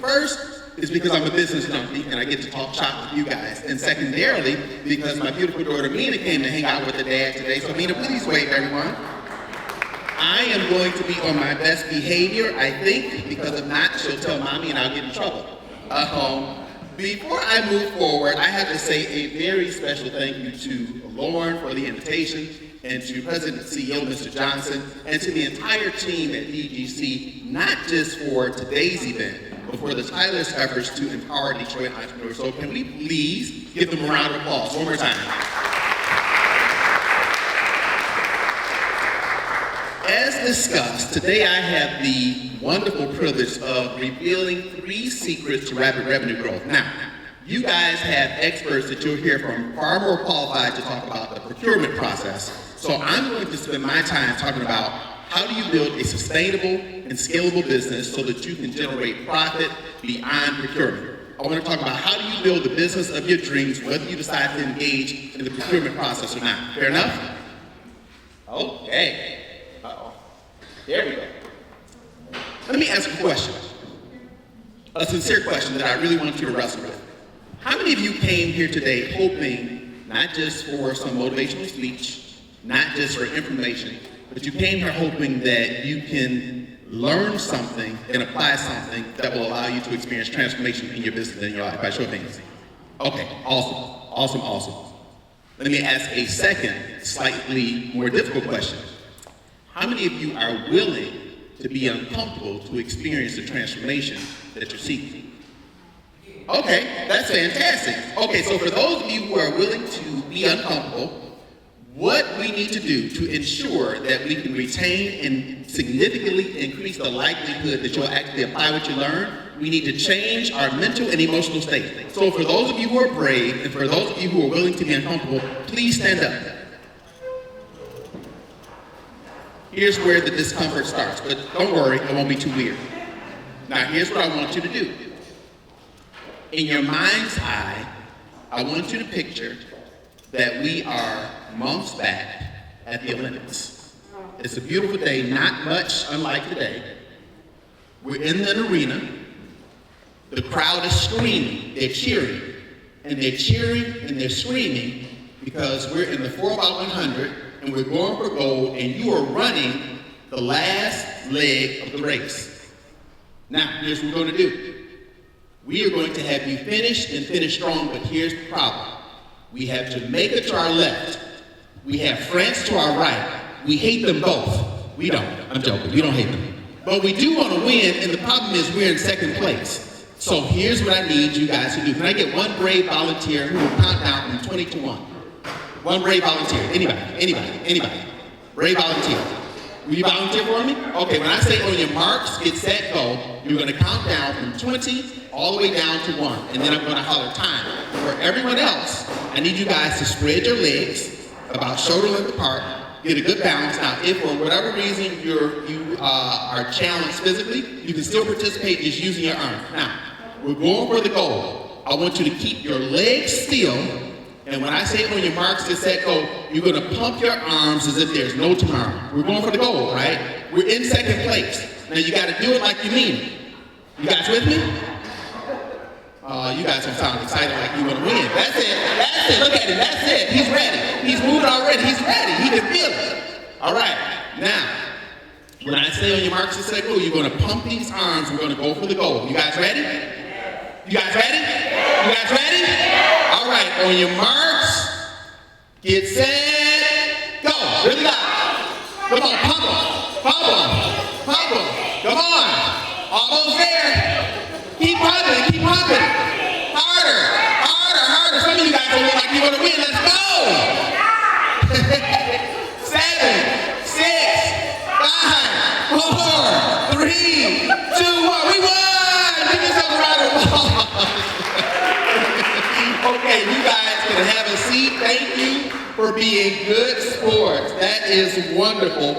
First is because I'm a business junkie and I get to talk shop with you guys. And secondarily, because my beautiful daughter Mina came to hang out with her dad today. So Mina, please wave, everyone. I am going to be on my best behavior, I think, because if not, she'll tell mommy and I'll get in trouble. Before I move forward, I have to say a very special thank you to Lauren for the invitation, and to President and CEO, Mr. Johnson, and to the entire team at DGC, not just for today's event, but for the tireless efforts to empower Detroit entrepreneurs. So can we please give them a round of applause one more time? As discussed, today I have the wonderful privilege of revealing 3 secrets to rapid revenue growth. Now, you guys have experts that you'll hear from far more qualified to talk about the procurement process. So I'm going to spend my time talking about how do you build a sustainable and scalable business so that you can generate profit beyond procurement. I want to talk about how do you build the business of your dreams, whether you decide to engage in the procurement process or not. Fair enough? Okay. Uh-oh. There we go. Let me ask a question. A sincere question that I really want you to wrestle with. How many of you came here today hoping not just for some motivational speech, not just for information, but you came here hoping that you can learn something and apply something that will allow you to experience transformation in your business and in your life? By show of hands. Okay, awesome. Let me ask a second, slightly more difficult question. How many of you are willing to be uncomfortable to experience the transformation that you're seeking? Okay, that's fantastic. Okay, so for those of you who are willing to be uncomfortable, what we need to do to ensure that we can retain and significantly increase the likelihood that you'll actually apply what you learn, we need to change our mental and emotional state. So for those of you who are brave, and for those of you who are willing to be uncomfortable, please stand up. Here's where the discomfort starts, but don't worry, it won't be too weird. Now here's what I want you to do. In your mind's eye, I want you to picture that we are months back at the Olympics. It's a beautiful day, not much unlike today. We're in an arena. The crowd is screaming, they're cheering. And they're cheering and they're screaming because we're in the 4x100 and we're going for gold and you are running the last leg of the race. Now, here's what we're going to do. We are going to have you finish and finish strong, but here's the problem. We have Jamaica to our left. We have France to our right. We hate them both. We don't. I'm joking. We don't hate them. But we do want to win, and the problem is we're in second place. So here's what I need you guys to do. Can I get one brave volunteer who will count down from 20 to 1? One brave volunteer. Anybody. Brave volunteer. Will you volunteer for me? Okay, when I say on your marks, get set, go, you're going to count down from 20 all the way down to 1, and then I'm going to holler time. For everyone else, I need you guys to spread your legs about shoulder length apart, get a good balance. Now, if for whatever reason you are challenged physically, you can still participate just using your arms. Now, we're going for the goal. I want you to keep your legs still, and when I say on your marks, get set, go, you're going to pump your arms as if there's no tomorrow. We're going for the goal, right? We're in second place. Now, you got to do it like you mean it. You guys with me? You guys don't sound excited like you want to win. That's it. Look at him. That's it. He's ready. He's moving already. He's ready. He can feel it. All right. Now, when I say on your marks and say go, you're going to pump these arms. We're going to go for the goal. You guys ready? You guys ready? You guys ready? All right. On your marks, get set, go. Really loud. Come on. Pump them. Come on. Almost there. Keep pumping. Harder. Some of you guys don't look like you want to win. Let's go. 7, 6, 5, 4, 3, 2, 1. We won. Give yourself a round of applause. Okay, you guys can have a seat. Thank you for being good sports. That is wonderful.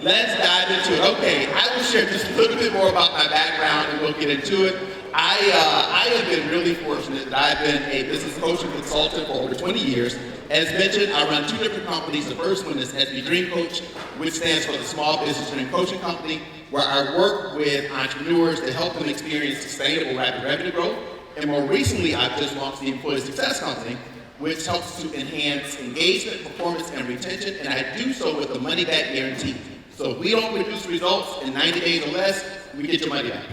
Let's dive into it. Okay, I will share just a little bit more about my background and we'll get into it. I have been really fortunate that I've been a business coach and consultant for over 20 years. As mentioned, I run 2 different companies. The first one is SB Dream Coach, which stands for the Small Business Dream Coaching Company, where I work with entrepreneurs to help them experience sustainable rapid revenue growth. And more recently, I've just launched the Employee Success Company, which helps to enhance engagement, performance, and retention, and I do so with a money-back guarantee. So if we don't produce results in 90 days or less, we get your money back.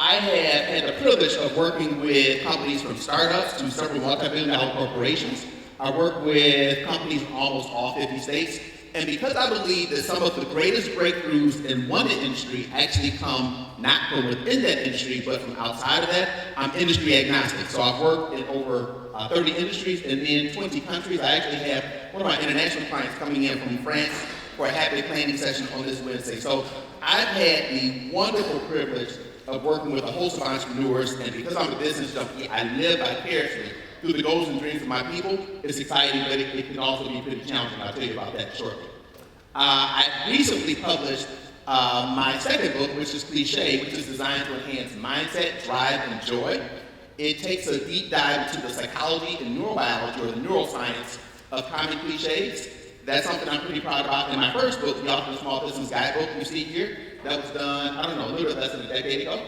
I have had the privilege of working with companies from startups to several multi-billion-dollar corporations. I work with companies in almost all 50 states. And because I believe that some of the greatest breakthroughs in one industry actually come not from within that industry, but from outside of that, I'm industry agnostic. So I've worked in over 30 industries and in 20 countries. I actually have one of my international clients coming in from France for a happy planning session on this Wednesday. So I've had the wonderful privilege of working with a host of entrepreneurs, and because I'm a business junkie, I live vicariously through the goals and dreams of my people. It's exciting, but it can also be pretty challenging. I'll tell you about that shortly. I recently published my second book, which is Cliche, which is designed to enhance mindset, drive, and joy. It takes a deep dive into the psychology and neurobiology, or the neuroscience, of common cliches. That's something I'm pretty proud about. In my first book, the Author of the Small Business Guidebook, you see here, that was done, I don't know, a little bit less than a decade ago.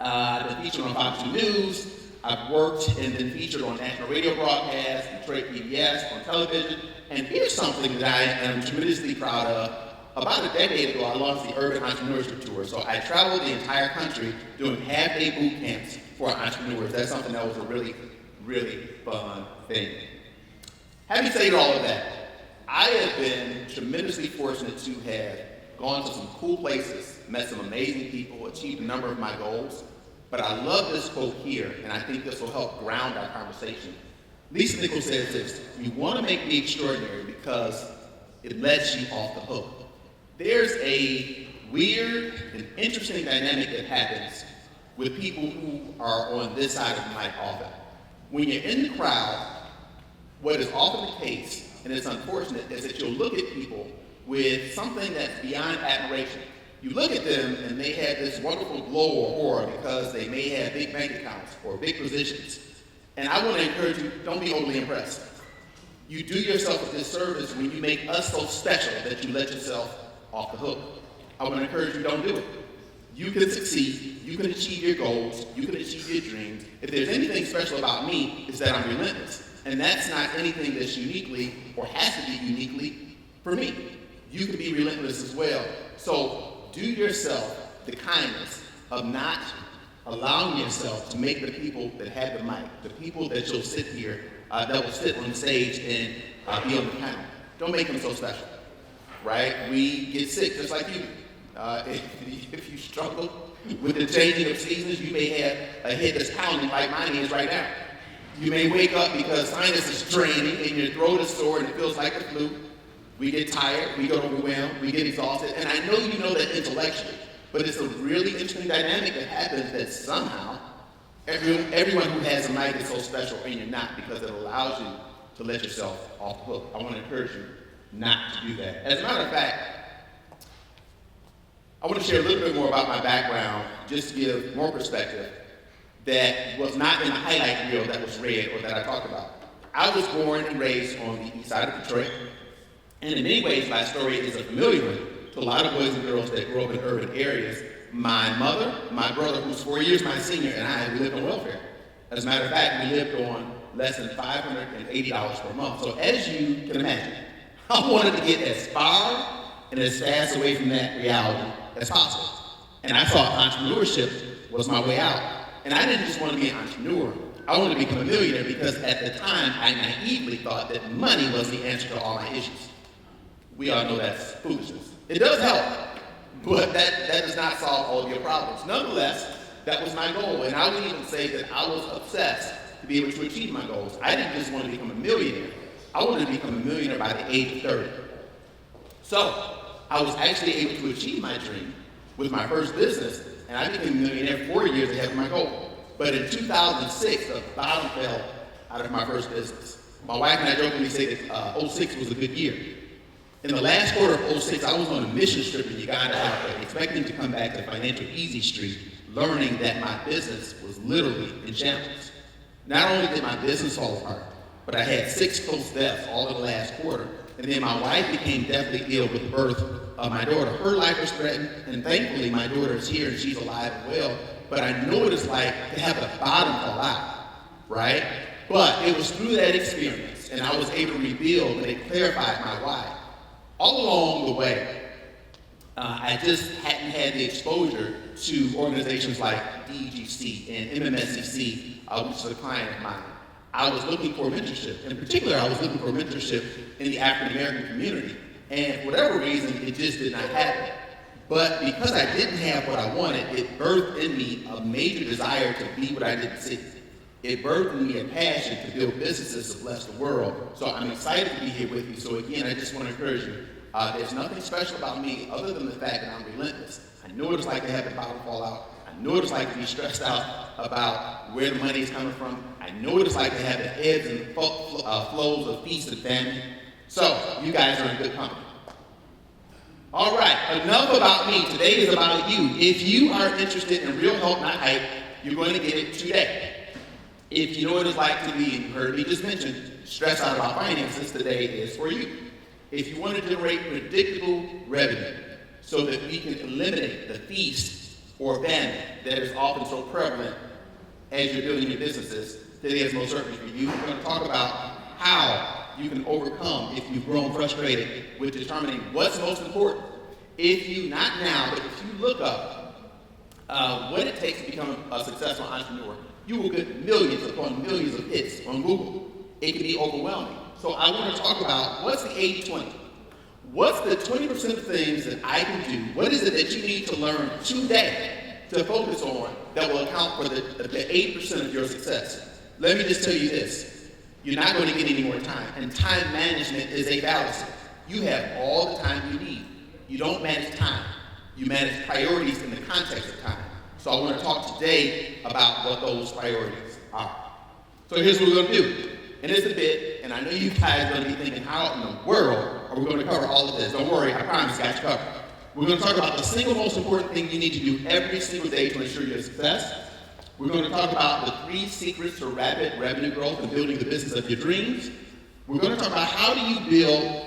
I've been featured on Fox News. I've worked and been featured on national radio broadcasts, Detroit PBS, on television. And here's something that I am tremendously proud of. About a decade ago, I launched the Urban Entrepreneurship Tour. So I traveled the entire country doing half-day boot camps for entrepreneurs. That's something that was a really, really fun thing. Having said all of that, I have been tremendously fortunate to have gone to some cool places, met some amazing people, achieved a number of my goals. But I love this quote here, and I think this will help ground our conversation. Lisa Nichols says this: you want to make the extraordinary because it lets you off the hook. There's a weird and interesting dynamic that happens with people who are on this side of the mic often. When you're in the crowd, what is often the case, and it's unfortunate, is that you'll look at people with something that's beyond admiration. You look at them and they have this wonderful glow or aura because they may have big bank accounts or big positions. And I want to encourage you, don't be overly impressed. You do yourself a disservice when you make us so special that you let yourself off the hook. I want to encourage you, don't do it. You can succeed, you can achieve your goals, you can achieve your dreams. If there's anything special about me, it's that I'm relentless. And that's not anything that's uniquely or has to be uniquely for me. You can be relentless as well. So do yourself the kindness of not allowing yourself to make the people that have the mic, the people that you'll sit here, that will sit on the stage and be on the panel. Don't make them so special, right? We get sick just like you. If you struggle with the changing of seasons, you may have a head that's pounding like mine is right now. You may wake up because sinus is draining and your throat is sore and it feels like the flu. We get tired, we get overwhelmed, we get exhausted, and I know you know that intellectually, but it's a really interesting dynamic that happens that somehow everyone who has a mic is so special and you're not, because it allows you to let yourself off the hook. I want to encourage you not to do that. As a matter of fact, I want to share a little bit more about my background, just to give more perspective that was not in the highlight reel that was read or that I talked about. I was born and raised on the east side of Detroit. And in many ways, my story is a familiar one to a lot of boys and girls that grew up in urban areas. My mother, my brother, who's 4 years my senior, and I, we lived on welfare. As a matter of fact, we lived on less than $580 per month. So as you can imagine, I wanted to get as far and as fast away from that reality as possible. And I thought entrepreneurship was my way out. And I didn't just want to be an entrepreneur. I wanted to become a millionaire because at the time, I naively thought that money was the answer to all my issues. We all know that's foolishness. It does help, but that does not solve all of your problems. Nonetheless, that was my goal, and I would even say that I was obsessed to be able to achieve my goals. I didn't just want to become a millionaire. I wanted to become a millionaire by the age of 30. So I was actually able to achieve my dream with my first business, and I became a millionaire 4 years ahead of my goal. But in 2006, the bottom fell out of my first business. My wife and I jokingly say that 06 was a good year. In the last quarter of '06, I was on a mission trip in Uganda, Africa, expecting to come back to Financial Easy Street, learning that my business was literally in shambles. Not only did my business fall apart, but I had 6 close deaths all in the last quarter. And then my wife became deathly ill with the birth of my daughter. Her life was threatened, and thankfully my daughter is here and she's alive and well. But I know what it's like to have the bottom fall out, right? But it was through that experience, and I was able to rebuild, and it clarified my why. All along the way, I just hadn't had the exposure to organizations like DEGC and MMSCC, which is a client of mine. I was looking for mentorship. In particular, I was looking for mentorship in the African American community. And for whatever reason, it just did not happen. But because I didn't have what I wanted, it birthed in me a major desire to be what I didn't see. It birthed in me a passion to build businesses to bless the world. So I'm excited to be here with you. So again, I just want to encourage you. There's nothing special about me other than the fact that I'm relentless. I know what it's like to have the bottom fall out. I know what it's like to be stressed out about where the money is coming from. I know what it's like to have the ebbs and flows of feast and famine. So, you guys are in good company. All right, enough about me. Today is about you. If you are interested in real help, not hype, you're going to get it today. If you know what it's like to be, and you heard me just mention, stressed out about finances, today is for you. If you want to generate predictable revenue so that we can eliminate the feast or famine that is often so prevalent as you're building your businesses, today is most certainly for you. We're going to talk about how you can overcome if you've grown frustrated with determining what's most important. If you, not now, but if you look up what it takes to become a successful entrepreneur, you will get millions upon millions of hits on Google. It can be overwhelming. So I want to talk about what's the 80-20. What's the 20% of things that I can do? What is it that you need to learn today to focus on that will account for the 80% of your success? Let me just tell you this. You're not going to get any more time, and time management is a fallacy. You have all the time you need. You don't manage time. You manage priorities in the context of time. So I want to talk today about what those priorities are. So here's what we're going to do. And it's a bit, and I know you guys are going to be thinking, how in the world are we going to cover all of this? Don't worry, I promise, got you covered. We're going to talk about the single most important thing you need to do every single day to ensure your success. We're going to talk about the 3 secrets to rapid revenue growth and building the business of your dreams. We're going to talk about how do you build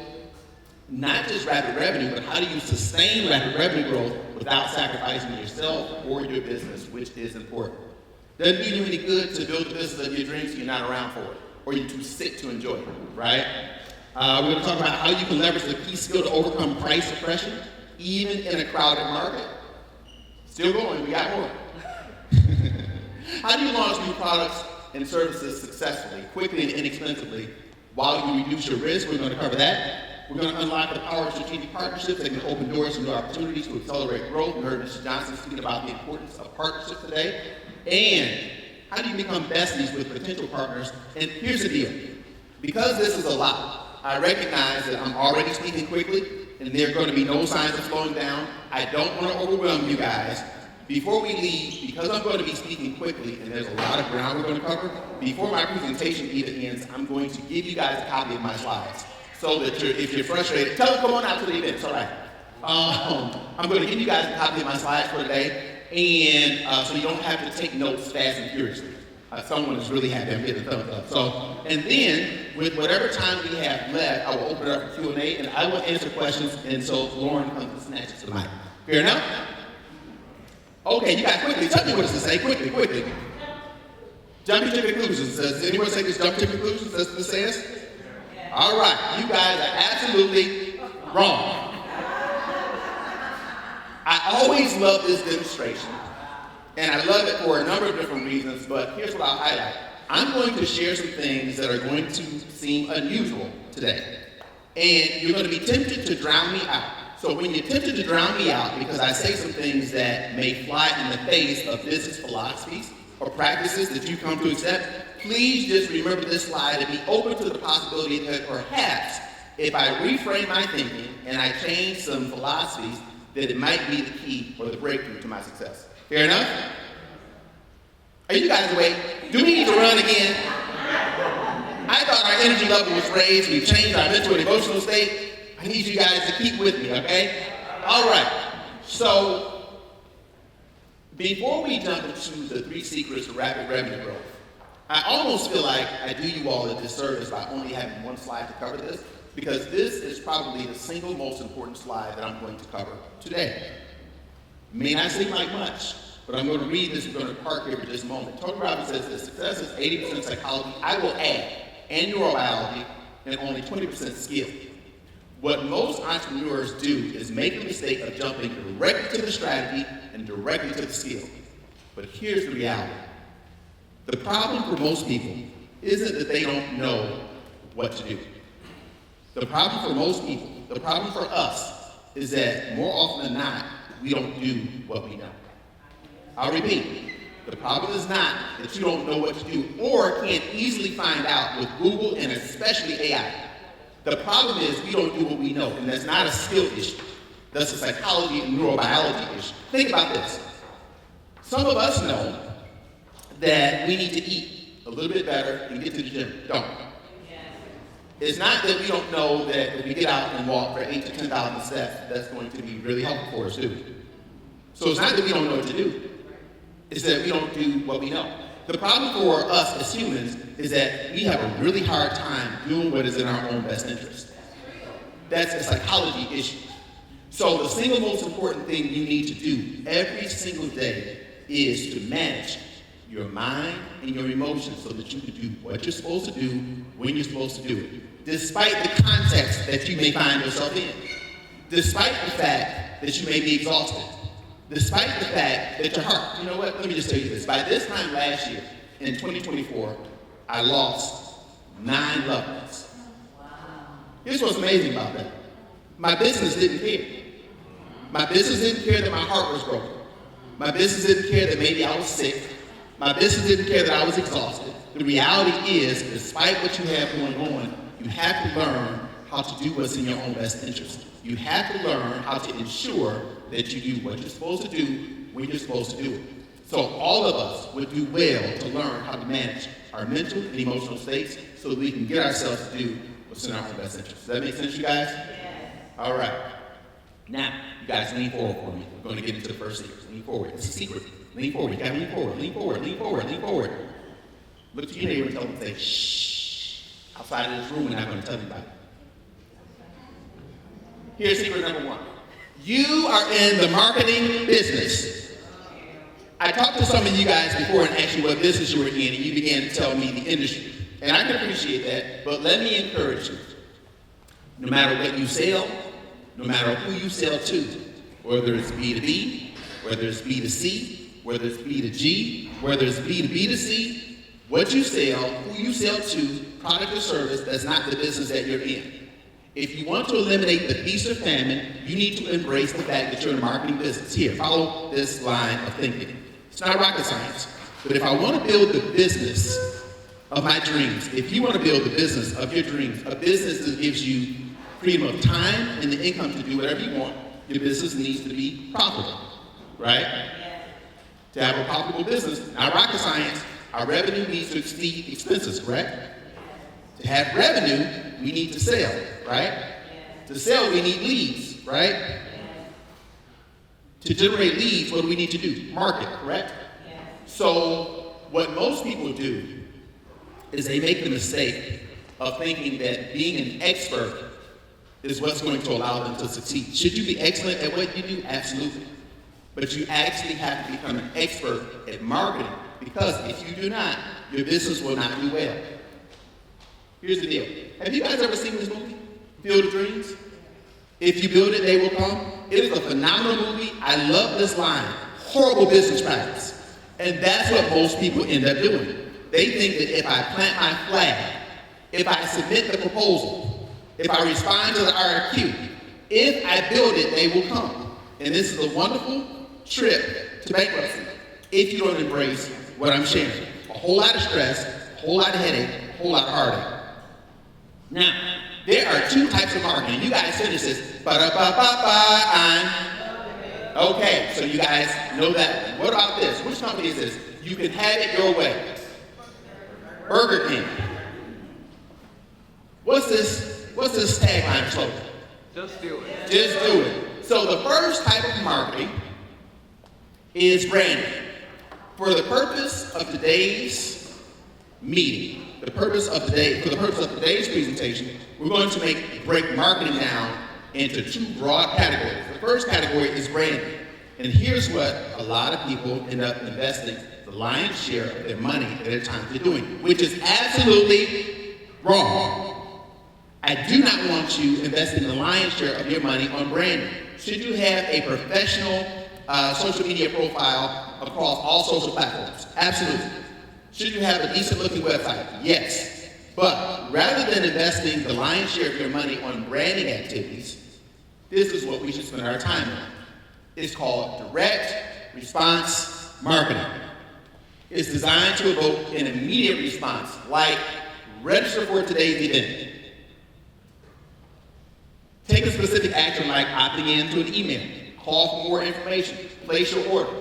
not just rapid revenue, but how do you sustain rapid revenue growth without sacrificing yourself or your business, which is important. Doesn't do you any good to build the business of your dreams if you're not around for it, or you're too sick to enjoy it, right? We're going to talk about how you can leverage the key skill to overcome price suppression, even in a crowded market. Still going, we got more. How do you launch new products and services successfully, quickly and inexpensively, while you reduce your risk? We're going to cover that. We're going to unlock the power of strategic partnerships that can open doors to new opportunities to accelerate growth. We heard Mr. Johnson speaking about the importance of partnerships today. And how do you become besties with potential partners? And here's the deal. Because this is a lot, I recognize that I'm already speaking quickly, and there are going to be no signs of slowing down. I don't want to overwhelm you guys. Before we leave, because I'm going to be speaking quickly, and there's a lot of ground we're going to cover, before my presentation even ends, I'm going to give you guys a copy of my slides. So that if you're frustrated, tell them come on out to the event, it's all right. I'm going to give you guys a copy of my slides for today, and so you don't have to take notes fast and furiously. Someone is really happy I'm getting a thumbs up. So, and then, with whatever time we have left, I will open it up for Q&A, and I will answer questions, and so Lauren comes and snatches the mic. Fair enough? Okay, you guys quickly, tell me what it's to say, quickly. Jump to conclusions. Does anyone say this jump to conclusions? Does this say this? All right, you guys are absolutely wrong. I always love this demonstration, and I love it for a number of different reasons, but here's what I'll highlight. I'm going to share some things that are going to seem unusual today, and you're going to be tempted to drown me out. So when you're tempted to drown me out because I say some things that may fly in the face of business philosophies or practices that you come to accept, please just remember this slide and be open to the possibility that perhaps if I reframe my thinking and I change some philosophies, that it might be the key or the breakthrough to my success. Fair enough? Are you guys awake? Do we need to run again? I thought our energy level was raised. We've changed our mental and emotional state. Are I need you guys to keep with me, okay? All right. So, before we jump into the 3 secrets to rapid revenue growth, I almost feel like I do you all a disservice by only having one slide to cover this, because this is probably the single most important slide that I'm going to cover today. May not seem like much, but I'm going to read this. We're going to park here for just a moment. Tony Robbins says this: success is 80% psychology. I will add, and neurobiology, and only 20% skill. What most entrepreneurs do is make the mistake of jumping directly to the strategy and directly to the skill. But here's the reality. The problem for most people isn't that they don't know what to do. The problem for most people, the problem for us, is that more often than not, we don't do what we know. I'll repeat. The problem is not that you don't know what to do or can't easily find out with Google and especially AI. The problem is we don't do what we know, and that's not a skill issue. That's a psychology and neurobiology issue. Think about this. Some of us know that we need to eat a little bit better and get to the gym. Don't. It's not that we don't know that if we get out and walk for 8,000 to 10,000 steps, that's going to be really helpful for us too. So it's not that we don't know what to do. It's that we don't do what we know. The problem for us as humans is that we have a really hard time doing what is in our own best interest. That's a psychology issue. So the single most important thing you need to do every single day is to manage your mind and your emotions so that you can do what you're supposed to do when you're supposed to do it, despite the context that you may find yourself in, despite the fact that you may be exhausted, despite the fact that your heart, you know what, let me just tell you this. By this time last year, in 2024, I lost 9 loved ones. Here's what's amazing about that. My business didn't care. My business didn't care that my heart was broken. My business didn't care that maybe I was sick. My business didn't care that I was exhausted. The reality is, despite what you have going on, you have to learn how to do what's in your own best interest. You have to learn how to ensure that you do what you're supposed to do when you're supposed to do it. So all of us would do well to learn how to manage our mental and emotional states so that we can get ourselves to do what's in our own best interest. Does that make sense, you guys? Yes. All right. Now, you guys lean forward for me. We're going to get into the first secret. Lean forward. It's a secret. Lean forward. You got to lean forward. Lean forward. Lean forward. Lean forward. Look to your neighbor and tell them, say, shh. Outside of this room, we're not going to tell anybody. Here's secret number 1. You are in the marketing business. I talked to some of you guys before and asked you what business you were in, and you began to tell me the industry. And I can appreciate that, but let me encourage you. No matter what you sell, no matter who you sell to, whether it's B2B, whether it's B2C, whether it's B2G, whether it's B2B2C, what you sell, who you sell to, product or service, that's not the business that you're in. If you want to eliminate the feast or famine, you need to embrace the fact that you're in a marketing business. Here, follow this line of thinking. It's not rocket science, but if I want to build the business of my dreams, if you want to build the business of your dreams, a business that gives you freedom of time and the income to do whatever you want, your business needs to be profitable, right? Yeah. To have a profitable business, not rocket science, our revenue needs to exceed expenses, correct? To have revenue, we need to sell, right? Yeah. To sell, we need leads, right? Yeah. To generate leads, what do we need to do? Market, correct? Yeah. So what most people do is they make the mistake of thinking that being an expert is what's going to allow them to succeed. Should you be excellent at what you do? Absolutely. But you actually have to become an expert at marketing, because if you do not, your business will not do well. Here's the deal. Have you guys ever seen this movie, Field of Dreams? If you build it, they will come. It is a phenomenal movie. I love this line. Horrible business practice. And that's what most people end up doing. They think that if I plant my flag, if I submit the proposal, if I respond to the RFQ, if I build it, they will come. And this is a wonderful trip to bankruptcy if you don't embrace what I'm sharing. A whole lot of stress, a whole lot of headache, a whole lot of heartache. Now, there are 2 types of marketing. You guys finish this. Okay, so you guys know that one. What about this? Which company is this? You can have it your way. Burger King. What's this tagline slogan? Just do it. Just do it. So the first type of marketing is branding. For the purpose of today's meeting, for the purpose of today's presentation, we're going to break marketing down into two broad categories. The first category is branding. And here's what a lot of people end up investing the lion's share of their money and their time to doing, which is absolutely wrong. I do not want you investing the lion's share of your money on branding. Should you have a professional social media profile across all social platforms? Absolutely. Should you have a decent looking website? Yes. But rather than investing the lion's share of your money on branding activities, this is what we should spend our time on. It's called direct response marketing. It's designed to evoke an immediate response, like register for today's event. Take a specific action like opting into an email, call for more information, place your order.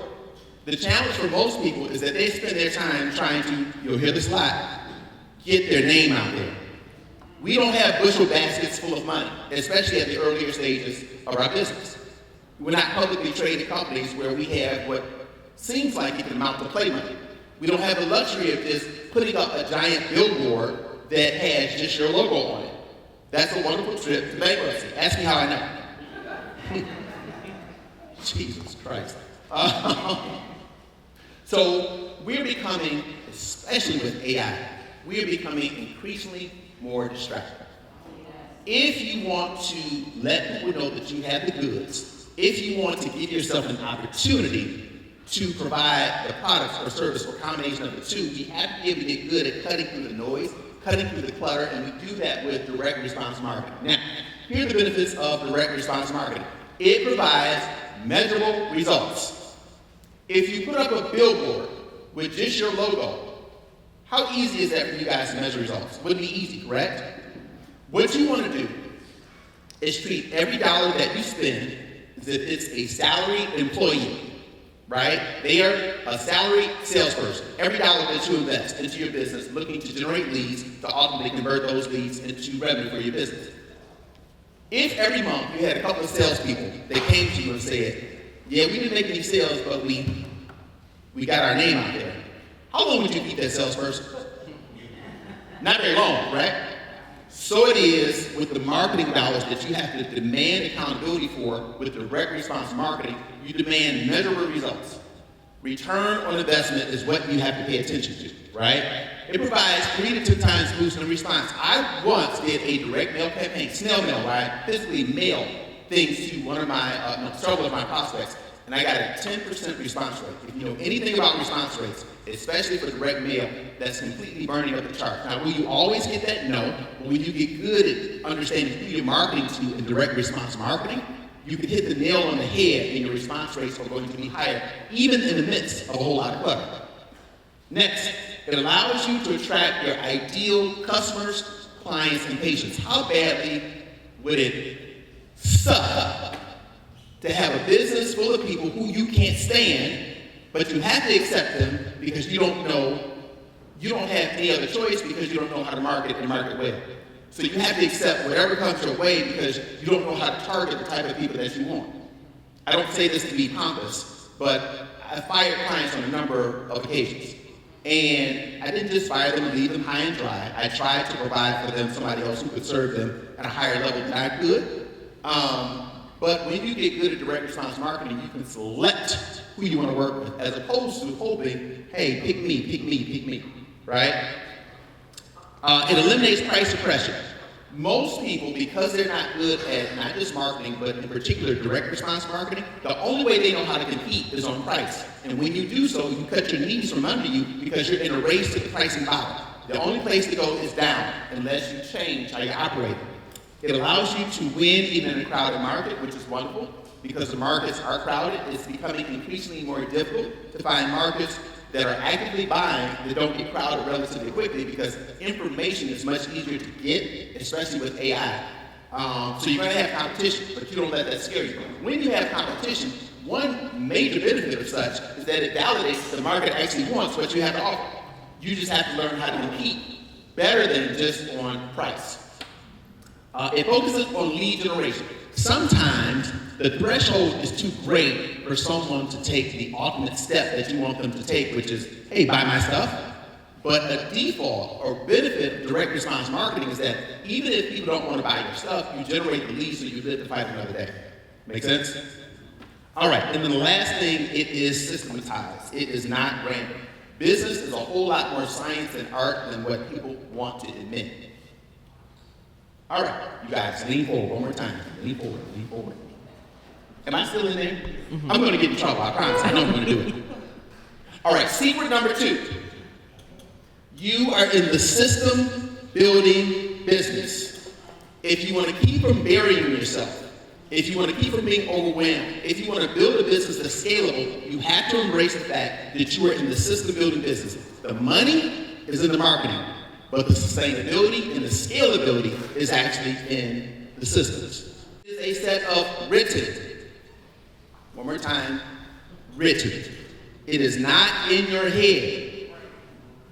The challenge for most people is that they spend their time trying to, you'll hear this a lot, get their name out there. We don't have bushel baskets full of money, especially at the earlier stages of our business. We're not publicly traded companies where we have what seems like it can amount to play money. We don't have the luxury of just putting up a giant billboard that has just your logo on it. That's a wonderful trip to bankruptcy. Ask me how I know. Jesus Christ. So we're becoming, especially with AI, we're becoming increasingly more distracted. If you want to let people know that you have the goods, if you want to give yourself an opportunity to provide the products or service or combination of the two, you have to be able to get good at cutting through the noise, cutting through the clutter, and we do that with direct response marketing. Now, here are the benefits of direct response marketing. It provides measurable results. If you put up a billboard with just your logo, how easy is that for you guys to measure results? Wouldn't be easy, correct? What you want to do is treat every dollar that you spend as if it's a salaried employee, right? They are a salaried salesperson. Every dollar that you invest into your business looking to generate leads to ultimately convert those leads into revenue for your business. If every month you had a couple of salespeople that came to you and said, yeah, we didn't make any sales, but we got our name out there, how long would you keep that salesperson? Not very long, right? So it is with the marketing dollars that you have to demand accountability for with direct response marketing. You demand measurable results. Return on investment is what you have to pay attention to, right? It provides 3 to 10 times boost in response. I once did a direct mail campaign, snail mail, where I physically mailed things to one of my, several of my prospects, and I got a 10% response rate. If you know anything about response rates, especially for direct mail, that's completely burning up the chart. Now, will you always get that? No. But when you get good at understanding who you're marketing to in direct response marketing, you can hit the nail on the head and your response rates are going to be higher, even in the midst of a whole lot of clutter. Next, it allows you to attract your ideal customers, clients, and patients. How badly would it suck to have a business full of people who you can't stand, but you have to accept them because you don't have any other choice because you don't know how to market and market well. So you have to accept whatever comes your way because you don't know how to target the type of people that you want. I don't say this to be pompous, but I fired clients on a number of occasions. And I didn't just fire them and leave them high and dry. I tried to provide for them somebody else who could serve them at a higher level than I could. But when you get good at direct response marketing, you can select who you want to work with as opposed to hoping, hey, pick me, right? It eliminates price suppression. Most people, because they're not good at not just marketing, but in particular direct response marketing, the only way they know how to compete is on price. And when you do so, you cut your knees from under you because you're in a race to the pricing bottom. The only place to go is down unless you change how you operate. It allows you to win even in a crowded market, which is wonderful because the markets are crowded. It's becoming increasingly more difficult to find markets that are actively buying that don't get crowded relatively quickly because information is much easier to get, especially with AI. So you're going to have competition, but you don't let that scare you. When you have competition, one major benefit of such is that it validates the market actually wants what you have to offer. You just have to learn how to compete better than just on price. It focuses on lead generation. Sometimes the threshold is too great for someone to take the ultimate step that you want them to take, which is, hey, buy my stuff. But a default or benefit of direct response marketing is that even if people don't want to buy your stuff, you generate the leads so you live to fight another day. Make sense? All right, and then the last thing, it is systematized. It is not random. Business is a whole lot more science and art than what people want to admit. All right, you guys, lean forward one more time. Lean forward, lean forward. Am I still in there? Mm-hmm. I'm going to get in trouble, I promise. I know I'm going to do it. All right, secret number 2. You are in the system building business. If you want to keep from burying yourself, if you want to keep from being overwhelmed, if you want to build a business that's scalable, you have to embrace the fact that you are in the system building business. The money is in the marketing, but the sustainability and the scalability is actually in the systems. It is a set of written. One more time, written. It is not in your head.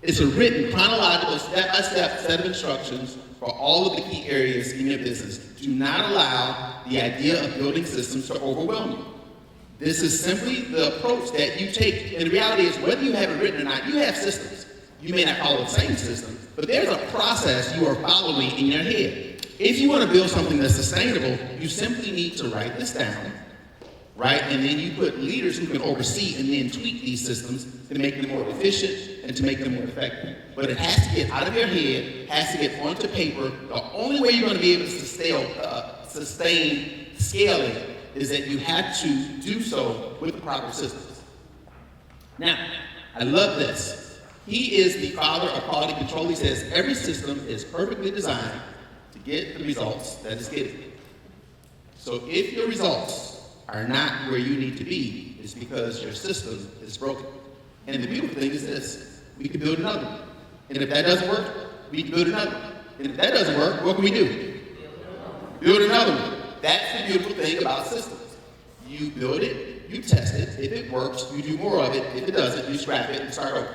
It's a written, chronological, step-by-step set of instructions for all of the key areas in your business. Do not allow the idea of building systems to overwhelm you. This is simply the approach that you take. And the reality is, whether you have it written or not, you have systems. You may not follow the same system, but there's a process you are following in your head. If you want to build something that's sustainable, you simply need to write this down, right? And then you put leaders who can oversee and then tweak these systems to make them more efficient and to make them more effective. But it has to get out of your head, has to get onto paper. The only way you're going to be able to sustain scaling is that you have to do so with the proper systems. Now, I love this. He is the father of quality control. He says every system is perfectly designed to get the results that it's getting. So if your results are not where you need to be, it's because your system is broken. And the beautiful thing is this. We can build another one. And if that doesn't work, we can build another one. And if that doesn't work, what can we do? Build another one. That's the beautiful thing about systems. You build it, you test it. If it works, you do more of it. If it doesn't, you scrap it and start over.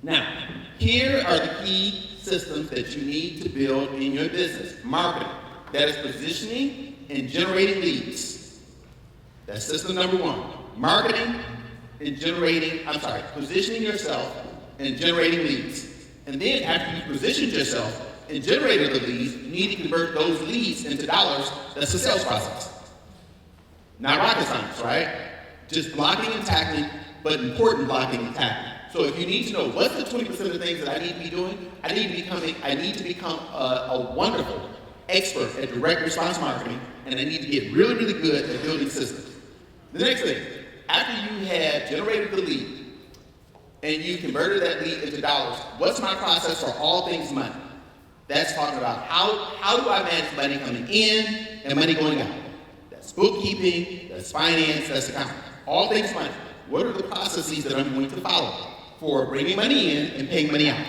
Now, here are the key systems that you need to build in your business. Marketing. That is positioning and generating leads. That's system number 1. Marketing and positioning yourself and generating leads. And then after you positioned yourself and generated the leads, you need to convert those leads into dollars. That's the sales process. Not rocket science, right? Just blocking and tackling, but important blocking and tackling. So if you need to know what's the 20% of the things that I need to be doing, I need to become a wonderful expert at direct response marketing, and I need to get really, really good at building systems. The next thing, after you have generated the lead and you converted that lead into dollars, what's my process for all things money? That's talking about how do I manage money coming in and money going out? That's bookkeeping, that's finance, that's accounting. All things money. What are the processes that I'm going to follow for bringing money in and paying money out?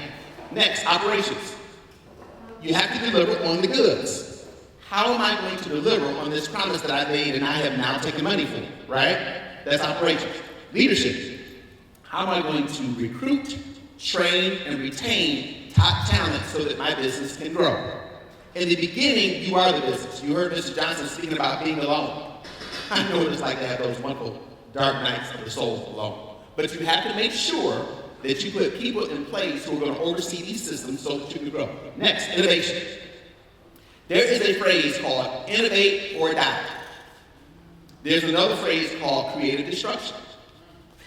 Next, operations. You have to deliver on the goods. How am I going to deliver on this promise that I made and I have now taken money for, right? That's operations. Leadership. How am I going to recruit, train, and retain top talent so that my business can grow? In the beginning, you are the business. You heard Mr. Johnson speaking about being alone. I know what it's like to have those wonderful dark nights of the soul alone. But you have to make sure that you put people in place who are going to oversee these systems so that you can grow. Next, innovation. There is a phrase called innovate or die. There's another phrase called creative destruction.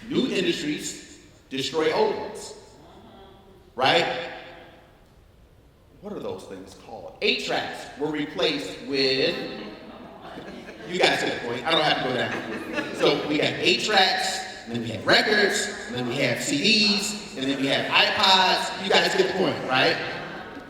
New industries destroy old ones, right? What are those things called? 8-tracks were replaced with, you guys get the point, I don't have to go down. So we have 8-tracks, and then we have records, and then we have CDs, and then we have iPods. You guys get the point, right?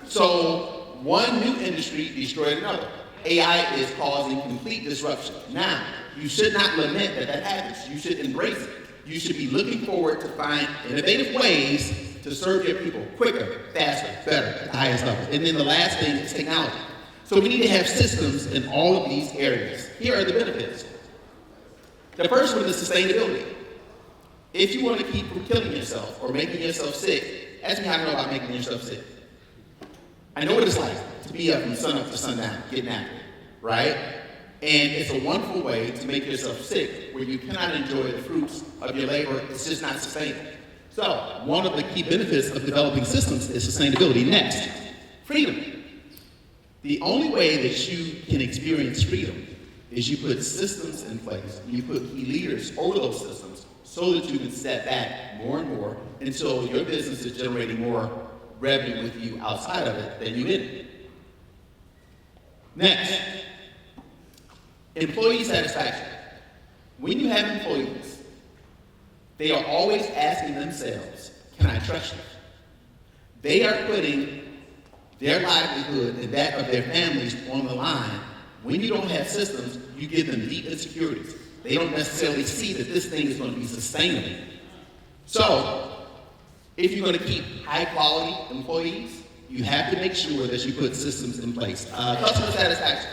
So one new industry destroyed another. AI is causing complete disruption. Now, you should not lament that that happens. You should embrace it. You should be looking forward to find innovative ways to serve your people quicker, faster, better, at the highest level. And then the last thing is technology. So we need to have systems in all of these areas. Here are the benefits. The first one is sustainability. If you want to keep from killing yourself or making yourself sick, ask me how to know about making yourself sick. I know what it's like to be up from sun up to sundown, getting after it, right? And it's a wonderful way to make yourself sick where you cannot enjoy the fruits of your labor. It's just not sustainable. So one of the key benefits of developing systems is sustainability. Next, freedom. The only way that you can experience freedom is you put systems in place, you put key leaders over those systems so that you can step back more and more until your business is generating more revenue with you outside of it than you in it. Next, employee satisfaction. When you have employees, they are always asking themselves, can I trust you? They are putting their livelihood and that of their families on the line. When you don't have systems, you give them deep insecurities. They don't necessarily see that this thing is going to be sustainable. So, if you're going to keep high quality employees, you have to make sure that you put systems in place. Customer satisfaction.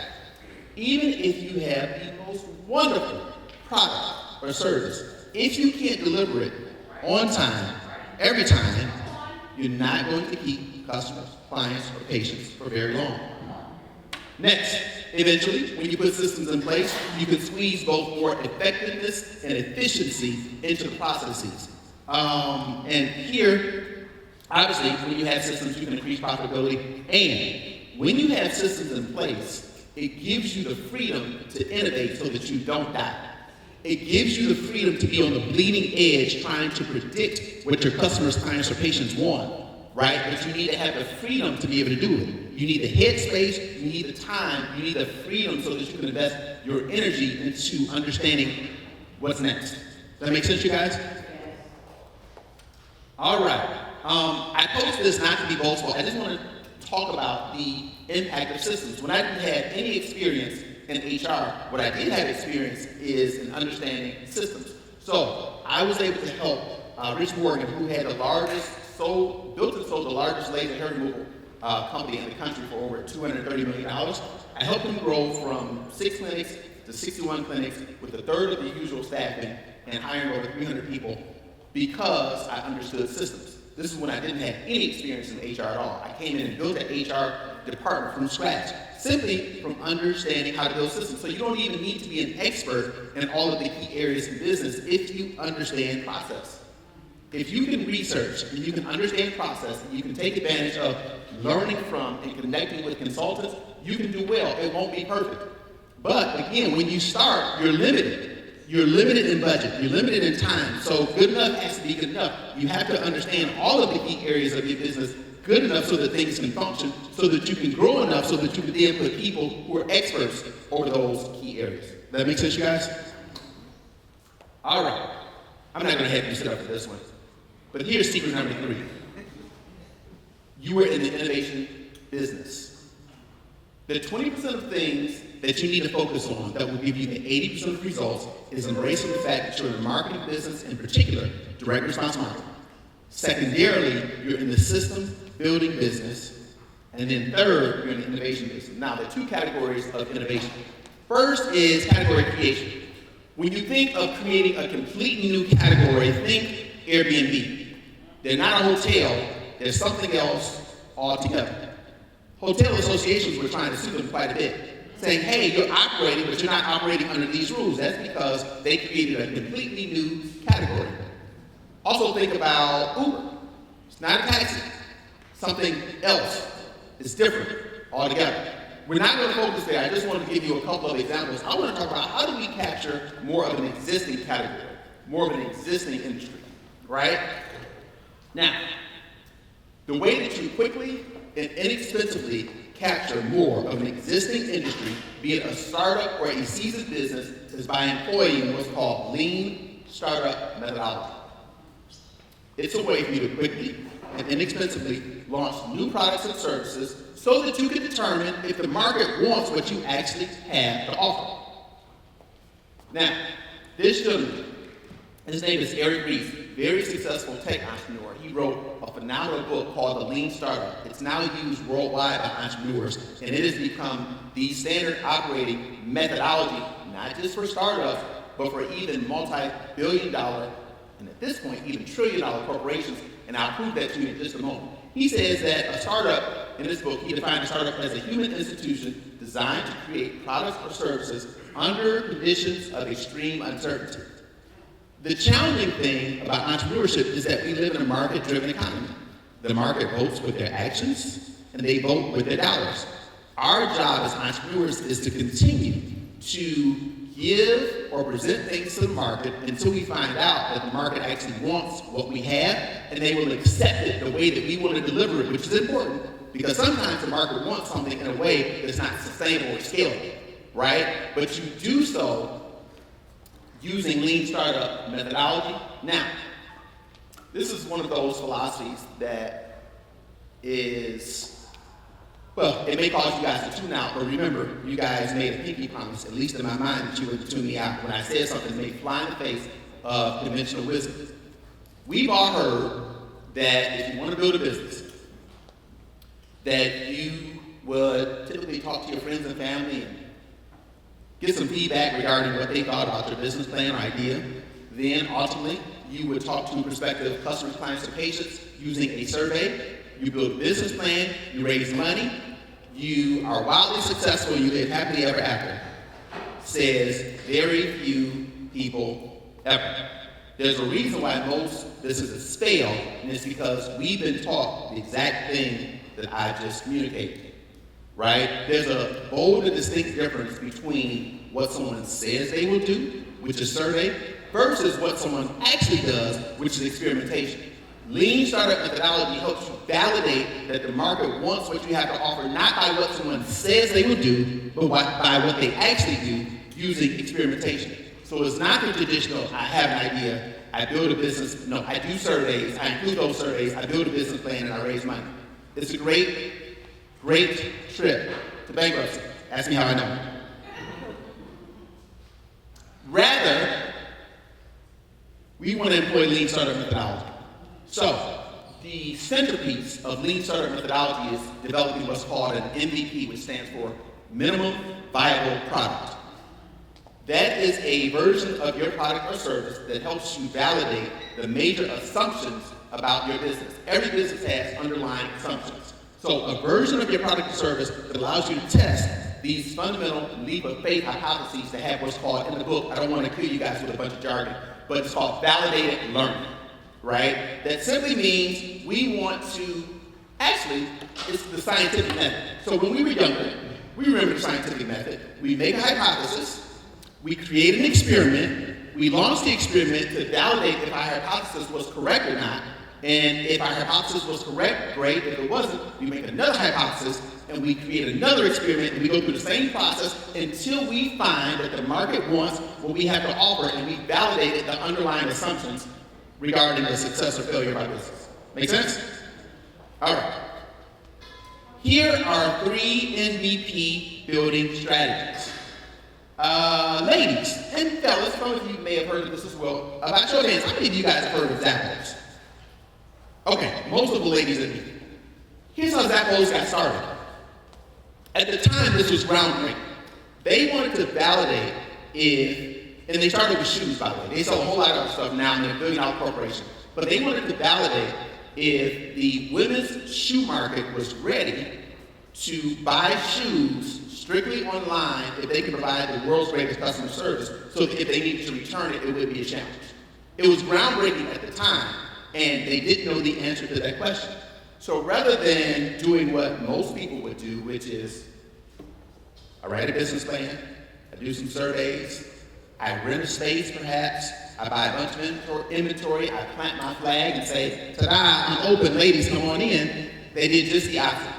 Even if you have the most wonderful product or service, if you can't deliver it on time, every time, you're not going to keep customers, clients, or patients for very long. Next, eventually, when you put systems in place, you can squeeze both more effectiveness and efficiency into the processes. And here, obviously, when you have systems, you can increase profitability. And when you have systems in place, it gives you the freedom to innovate so that you don't die. It gives you the freedom to be on the bleeding edge trying to predict what your customers, clients, or patients want, right? But you need to have the freedom to be able to do it. You need the headspace, you need the time, you need the freedom so that you can invest your energy into understanding what's next. Does that make sense, you guys? All right. I posted this not to be boastful. I just want to talk about the impact of systems. When I didn't have any experience in HR, what I did have experience is in understanding systems. So I was able to help Rich Morgan, who had the largest, built and sold the largest laser hair removal company in the country for over $230 million. I helped him grow from 6 clinics to 61 clinics with a third of the usual staffing and hiring over 300 people because I understood systems. This is when I didn't have any experience in HR at all. I came in and built an HR department from scratch, simply from understanding how to build systems. So you don't even need to be an expert in all of the key areas in business if you understand process. If you can research and you can understand process and you can take advantage of learning from and connecting with consultants, you can do well. It won't be perfect. But again, when you start, you're limited. You're limited in budget. You're limited in time. So good enough has to be good enough. You have to understand all of the key areas of your business good enough so that things can function, so that you can grow enough so that you can then put people who are experts over those key areas. Does that make sense, you guys? All right. I'm not going to have you sit up for this one. But here's secret number 3. You were in the innovation business. The 20% of things that you need to focus on that will give you the 80% of results is embracing the fact that you're in the marketing business, in particular, direct response marketing. Secondarily, you're in the system building business. And then third, you're in the innovation business. Now, there are 2 categories of innovation. First is category creation. When you think of creating a completely new category, think Airbnb. They're not a hotel, they're something else altogether. Hotel associations were trying to sue them quite a bit, saying, hey, you're operating, but you're not operating under these rules. That's because they created a completely new category. Also think about Uber. It's not a taxi, something else. It's different altogether. We're not going to focus there. I just want to give you a couple of examples. I want to talk about how do we capture more of an existing category, more of an existing industry, right? Now, the way that you quickly and inexpensively capture more of an existing industry, be it a startup or a seasoned business, is by employing what's called lean startup methodology. It's a way for you to quickly and inexpensively launch new products and services so that you can determine if the market wants what you actually have to offer. Now, this gentleman, his name is Eric Ries, very successful tech entrepreneur. He wrote a phenomenal book called The Lean Startup. It's now used worldwide by entrepreneurs, and it has become the standard operating methodology, not just for startups, but for even multi-billion-dollar, and at this point, even trillion-dollar corporations, and I'll prove that to you in just a moment. He says that a startup, in this book, he defined a startup as a human institution designed to create products or services under conditions of extreme uncertainty. The challenging thing about entrepreneurship is that we live in a market-driven economy. The market votes with their actions, and they vote with their dollars. Our job as entrepreneurs is to continue to give or present things to the market until we find out that the market actually wants what we have, and they will accept it the way that we want to deliver it, which is important, because sometimes the market wants something in a way that's not sustainable or scalable, right? But you do so using lean startup methodology. Now, this is one of those philosophies that is, well, it may cause you guys to tune out, but remember, you guys made a pinky promise, at least in my mind, that you would tune me out when I said something that may fly in the face of conventional wisdom. We've all heard that if you want to build a business, that you would typically talk to your friends and family and get some feedback regarding what they thought about your business plan or idea. Then ultimately, you would talk to prospective customers, clients, or patients using a survey. You build a business plan, you raise money, you are wildly successful, you live happily ever after. Says very few people ever. There's a reason why most businesses fail, and it's because we've been taught the exact thing that I just communicated, right? There's a bold and distinct difference between what someone says they will do, which is survey, versus what someone actually does, which is experimentation. Lean startup methodology helps you validate that the market wants what you have to offer, not by what someone says they will do, but by what they actually do using experimentation. So it's not the traditional, I have an idea, I build a business. No, I do surveys, I include those surveys, I build a business plan, and I raise money. It's a great, great trip to bankruptcy. Ask me how I know. Rather, we want to employ lean startup methodology. So, the centerpiece of lean startup methodology is developing what's called an MVP, which stands for minimum viable product. That is a version of your product or service that helps you validate the major assumptions about your business. Every business has underlying assumptions. So a version of your product or service that allows you to test these fundamental leap of faith hypotheses that have what's called in the book, I don't want to kill you guys with a bunch of jargon, but it's called validated learning, right? That simply means we want to, actually, it's the scientific method. So when we were younger, we remember the scientific method. We make a hypothesis, we create an experiment, we launch the experiment to validate if our hypothesis was correct or not, and if our hypothesis was correct, great. If it wasn't, we make another hypothesis, and we create another experiment, and we go through the same process until we find that the market wants what we have to offer, and we validated the underlying assumptions regarding the success or failure of our business. Make sense? All right. Here are 3 MVP building strategies. Ladies and fellas, some of you may have heard of this as well. About show of hands, how many of you guys have heard of Zappos? Okay, most of the ladies in here. Here's how Zappos got started. At the time, this was groundbreaking. They wanted to validate and they started with shoes, by the way. They sell a whole lot of other stuff now, and they're a billion-dollar corporation. But they wanted to validate if the women's shoe market was ready to buy shoes strictly online if they could provide the world's greatest customer service, so that if they needed to return it, it would be a challenge. It was groundbreaking at the time, and they didn't know the answer to that question. So rather than doing what most people would do, which is, I write a business plan, I do some surveys, I rent a space perhaps, I buy a bunch of inventory, I plant my flag and say, ta-da, I'm open, ladies, come on in. They did just the opposite.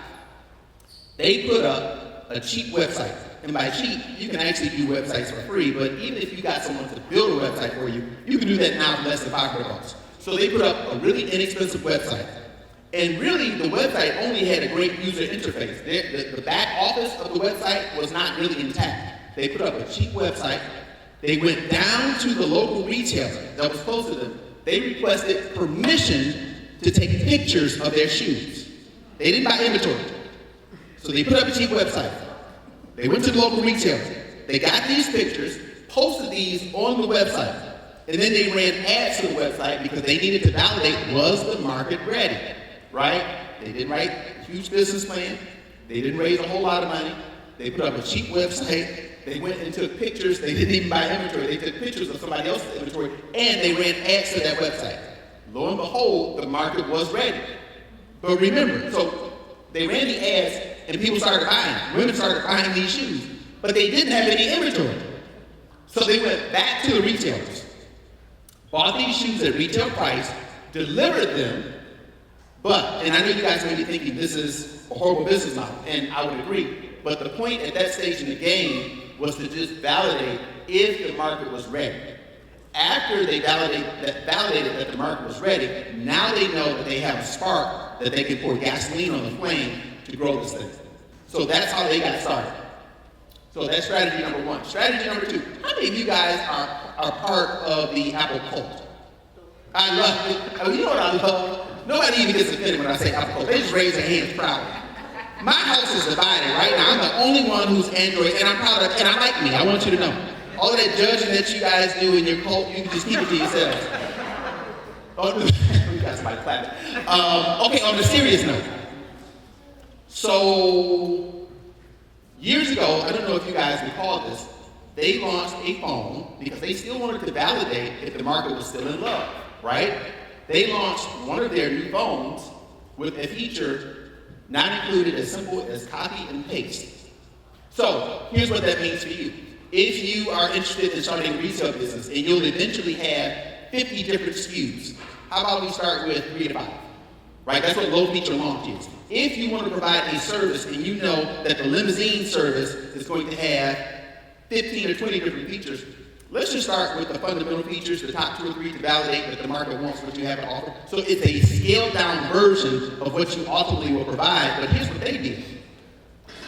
They put up a cheap website. And by cheap, you can actually do websites for free, but even if you got someone to build a website for you, you can do that now for less than $500. So they put up a really inexpensive website. And really, the website only had a great user interface. The back office of the website was not really intact. They put up a cheap website. They went down to the local retailer that was close to them. They requested permission to take pictures of their shoes. They didn't buy inventory. So they put up a cheap website. They went to the local retailer. They got these pictures, posted these on the website, and then they ran ads to the website because they needed to validate, was the market ready, right? They didn't write a huge business plan. They didn't raise a whole lot of money. They put up a cheap website. They went and took pictures. They didn't even buy inventory. They took pictures of somebody else's inventory, and they ran ads to that website. Lo and behold, the market was ready. But remember, so they ran the ads, and people started buying. Women started buying these shoes, but they didn't have any inventory. So they went back to the retailers, bought these shoes at retail price, delivered them, and I know you guys may be thinking this is a horrible business model, and I would agree, but the point at that stage in the game was to just validate if the market was ready. After they validated that the market was ready, now they know that they have a spark that they can pour gasoline on the flame to grow this thing. So that's how they got started. So that's strategy number one. Strategy number two, how many of you guys are part of the Apple cult? I love it. Oh, you know what I love? Nobody even gets offended when I say Apple cult. They just raise their hands proudly. My house is divided right now. I'm the only one who's Android, and I'm proud of it, and I like me. I want you to know. All of that judging that you guys do in your cult, you can just keep it to yourselves. We got somebody clapping. Okay, on a serious note. So, years ago, I don't know if you guys recall this, they launched a phone because they still wanted to validate if the market was still in love, right? They launched one of their new phones with a feature not included as simple as copy and paste. So, here's what that means for you. If you are interested in starting a retail business and you'll eventually have 50 different SKUs, how about we start with 3 to 5? Right? That's what low feature launch is. If you want to provide a service and you know that the limousine service is going to have 15 or 20 different features, let's just start with the fundamental features, the top 2 or 3 to validate that the market wants what you have to offer. So it's a scaled down version of what you ultimately will provide, but here's what they did.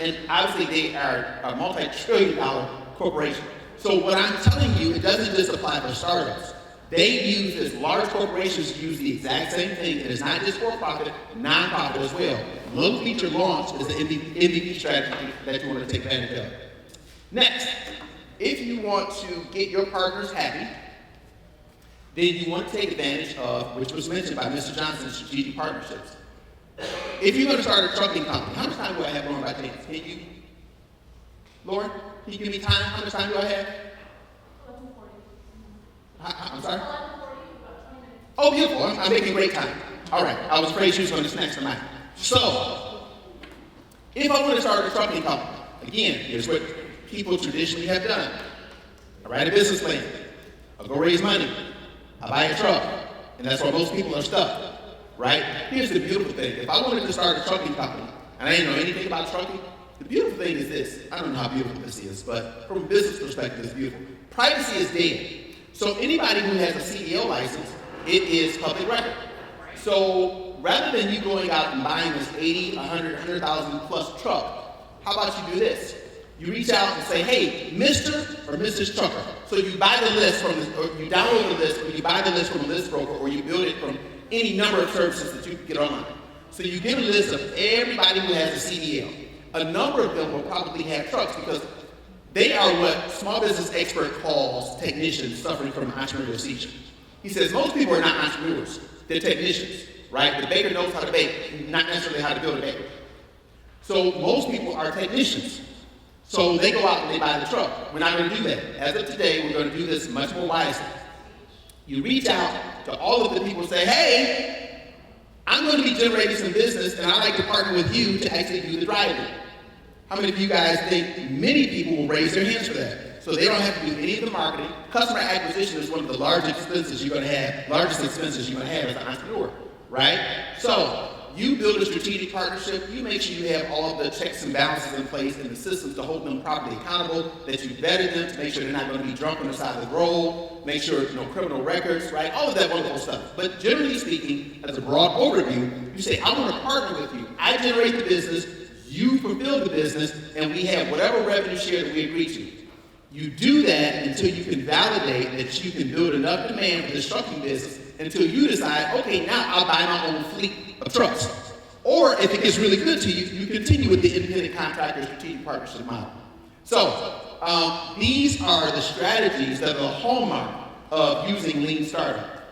And obviously they are a multi-trillion-dollar corporation. So what I'm telling you, it doesn't just apply for startups. They use, as large corporations use the exact same thing. It is not just for profit, non-profit as well. Low feature launch is the MVP strategy that you want to take advantage of. Next, if you want to get your partners happy, then you want to take advantage of, which was mentioned by Mr. Johnson, strategic partnerships. If you're going to start a trucking company, how much time do I have, Lauren, by chance? Can you? Lauren, can you give me time? How much time do I have? 11:40. I'm sorry? 11:40, about 20 minutes. Oh, beautiful. I'm making great time. All right. I was afraid she was going to snatch the mic. So, if I want to start a trucking company, again, here's what people traditionally have done. I write a business plan. I go raise money. I buy a truck. And that's where most people are stuck. Right? Here's the beautiful thing. If I wanted to start a trucking company, and I didn't know anything about trucking, the beautiful thing is this. I don't know how beautiful this is, but from a business perspective, it's beautiful. Privacy is dead. So anybody who has a CDL license, it is public record. So rather than you going out and buying this 80, 100, 100,000 plus truck, how about you do this? You reach out and say, hey, Mr. or Mrs. Trucker. So you buy the list from, or you download the list, or you buy the list from a list broker, or you build it from any number of services that you can get online. So you get a list of everybody who has a CDL. A number of them will probably have trucks because they are what small business expert calls technicians suffering from entrepreneurial seizure. He says most people are not entrepreneurs, they're technicians, right? The baker knows how to bake, not necessarily how to build a bakery. So most people are technicians. So they go out and they buy the truck. We're not going to do that. As of today, we're going to do this much more wisely. You reach out to all of the people and say, hey, I'm going to be generating some business and I'd like to partner with you to actually do the driving. How many of you guys think many people will raise their hands for that? So they don't have to do any of the marketing. Customer acquisition is one of the largest expenses you're going to have as an entrepreneur, right? So you build a strategic partnership, you make sure you have all of the checks and balances in place and the systems to hold them properly accountable, that you vetted them to make sure they're not going to be drunk on the side of the road, make sure no criminal records, right? All of that wonderful stuff. But generally speaking, as a broad overview, you say, I want to partner with you. I generate the business, you fulfill the business, and we have whatever revenue share that we agree to. You do that until you can validate that you can build enough demand for this trucking business until you decide, okay, now I'll buy my own fleet of trucks. Or if it gets really good to you, you continue with the independent contractor strategic partnership model. So these are the strategies that are the hallmark of using lean startup.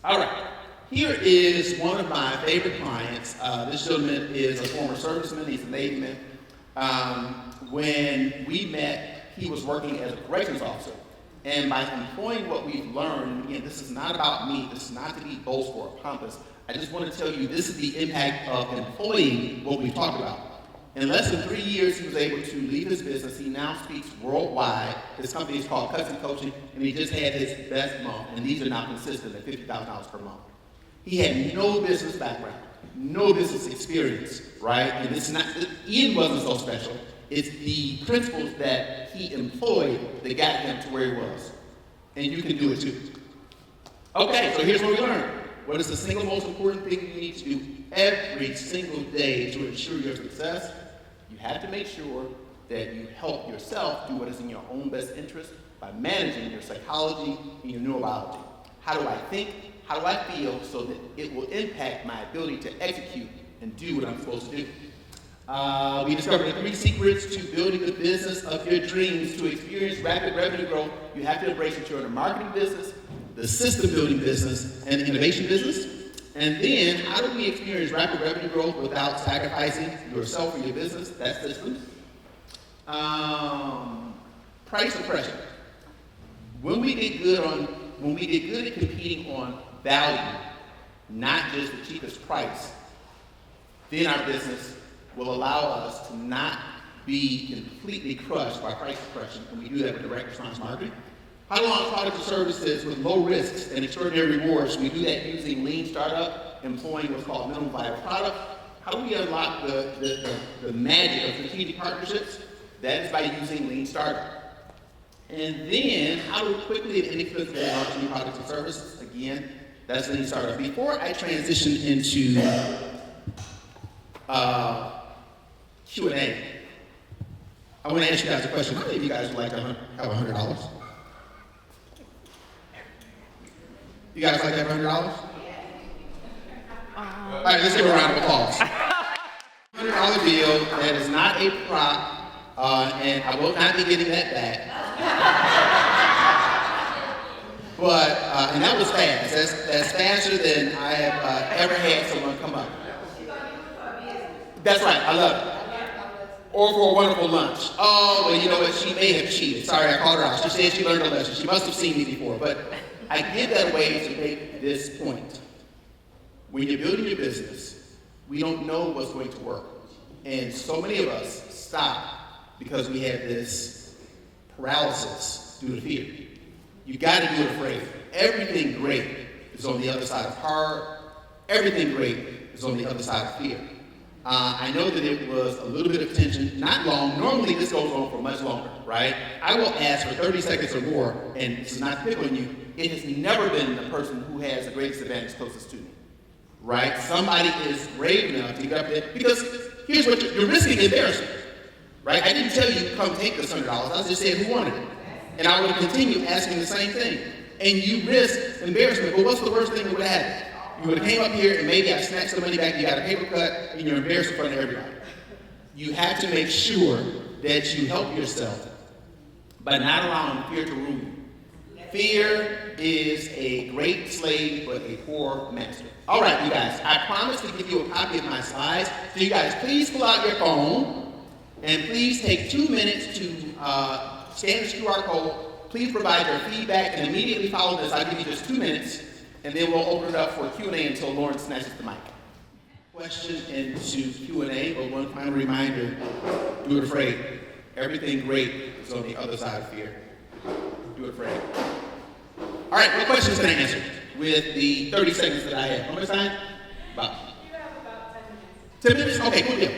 All right, here is one of my favorite clients. This gentleman is a former serviceman, he's a Navy man. When we met, he was working as a corrections officer. And by employing what we've learned, and again, this is not about me, this is not to be boastful or pompous, I just want to tell you this is the impact of employing what we've talked about. In less than 3 years, he was able to leave his business. He now speaks worldwide. His company is called Custom Coaching, and he just had his best month, and these are now consistent at $50,000 per month. He had no business background, no business experience, right? And it's not, Ian wasn't so special. It's the principles that he employed that got him to where he was. And you can do it too. Okay, so here's what we learned. What is the single most important thing you need to do every single day to ensure your success? You have to make sure that you help yourself do what is in your own best interest by managing your psychology and your neurobiology. How do I think? How do I feel so that it will impact my ability to execute and do what I'm supposed to do? We discovered the 3 secrets to building the business of your dreams. To experience rapid revenue growth, you have to embrace that you're in a marketing business, the system building business, and the innovation business. And then, how do we experience rapid revenue growth without sacrificing yourself or your business? That's systems. Price suppression. When we get good at competing on value, not just the cheapest price, then our business will allow us to not be completely crushed by price suppression, and we do that with direct response marketing. How to launch products and services with low risks and extraordinary rewards. We do that using lean startup, employing what's called minimum viable product. How do we unlock the magic of strategic partnerships? That is by using lean startup. And then, how to quickly and inexpensively launch new products and services. Again, that's lean startup. Before I transition into Q&A, I want to ask you guys a question. How many of you guys would like to have $100? You guys like to have $100? All right, let's give a round of applause. $100 bill that is not a prop, and I will not be getting that back. But, and that was fast. That's faster than I have ever had someone come up. That's right, I love it. Or for a wonderful lunch. Oh, well, you know what, she may have cheated. Sorry, I called her out. She said she learned a lesson. She must have seen me before, but I give that away to make this point. When you're building your business, we don't know what's going to work. And so many of us stop because we have this paralysis due to fear. You got to do it afraid. Everything great is on the other side of hard. Everything great is on the other side of fear. I know that it was a little bit of tension, not long. Normally this goes on for much longer, right? I will ask for 30 seconds or more, and this is not to pick on you. It has never been the person who has the greatest advantage closest to me, right? Somebody is brave enough to get up there, because here's what you're risking embarrassment, right? I didn't tell you come take this $100. I just said who wanted it. And I would have continued asking the same thing. And you risk embarrassment, but what's the worst thing that would have happened? You would have came up here and maybe I snatched the money back, you got a paper cut, and you're embarrassed in front of everybody. You have to make sure that you help yourself by not allowing fear to rule you. Fear is a great slave, but a poor master. All right, you guys, I promise to give you a copy of my slides. So you guys, please pull out your phone, and please take 2 minutes to scan the QR code. Please provide your feedback, and immediately follow this. I'll give you just 2 minutes. And then we'll open it up for Q&A until Lauren snatches the mic. Question into Q&A, but one final reminder, do it afraid. Everything great is on the other side of fear. Do it afraid. All right, what questions can I answer with the 30 seconds that I have? How much time? About. You have about 10 minutes. 10 minutes? Okay, cool deal.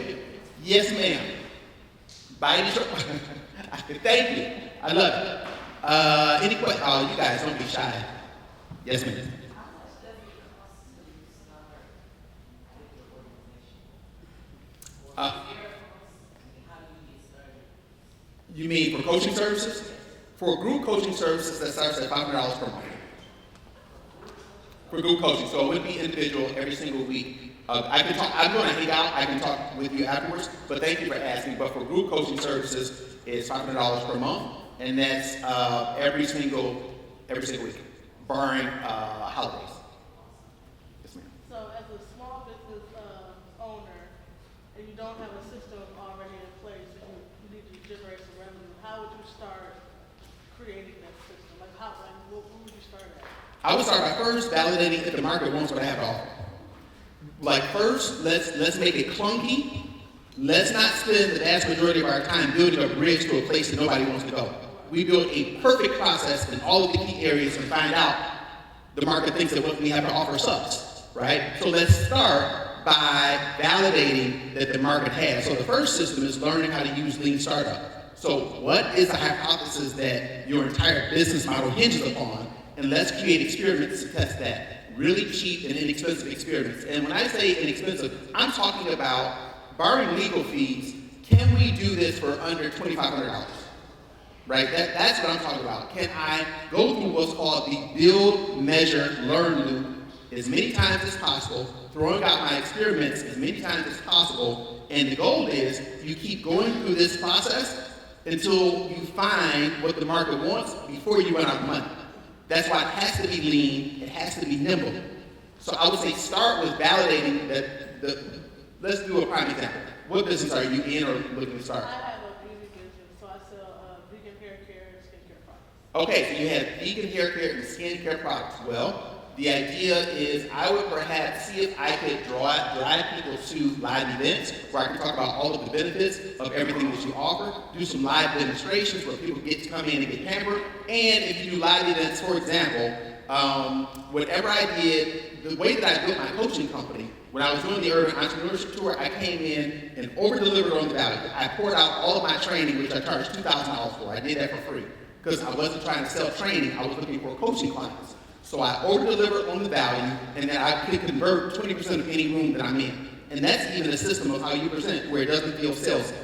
Yes, ma'am. BuyDetroit. Thank you. I love it. Any questions? Oh, you guys don't be shy. Yes, ma'am. You mean for coaching services? For group coaching services, that starts at $500 per month. For group coaching, so it would be individual every single week. I can talk. I'm going to hang out. I can talk with you afterwards. But thank you for asking. But for group coaching services, it's $500 per month, and that's every single week, barring holidays. Yes, ma'am. So, as a small business owner, and you don't have a system already in place, what would you start at? I would start by first validating if the market wants what I have to offer. Like first, let's make it clunky. Let's not spend the vast majority of our time building a bridge to a place that nobody wants to go. We build a perfect process in all of the key areas and find out the market thinks that what we have to offer sucks, right? So let's start by validating that the market has. So the first system is learning how to use Lean Startup. So what is the hypothesis that your entire business model hinges upon? And let's create experiments to test that. Really cheap and inexpensive experiments. And when I say inexpensive, I'm talking about barring legal fees, can we do this for under $2,500? Right? That's what I'm talking about. Can I go through what's called the build, measure, learn loop as many times as possible, throwing out my experiments as many times as possible, and the goal is you keep going through this process until you find what the market wants before you run out of money. That's why it has to be lean, it has to be nimble. So I would say start with validating that let's do a prime example. What business are you in or looking to start? I have a beauty business, so I sell vegan hair care and skincare products. Okay, so you have vegan hair care and skincare products. Well, the idea is I would perhaps see if I could drive people to live events where I can talk about all of the benefits of everything that you offer, do some live demonstrations where people get to come in and get pampered, and if you do live events, for example, whatever I did, the way that I built my coaching company, when I was doing the Urban Entrepreneurship Tour, I came in and over-delivered on the value. I poured out all of my training, which I charged $2,000 for. I did that for free because I wasn't trying to sell training. I was looking for coaching clients. So I over-delivered on the value, and then I could convert 20% of any room that I'm in. And that's even a system of how you present where it doesn't feel salesy.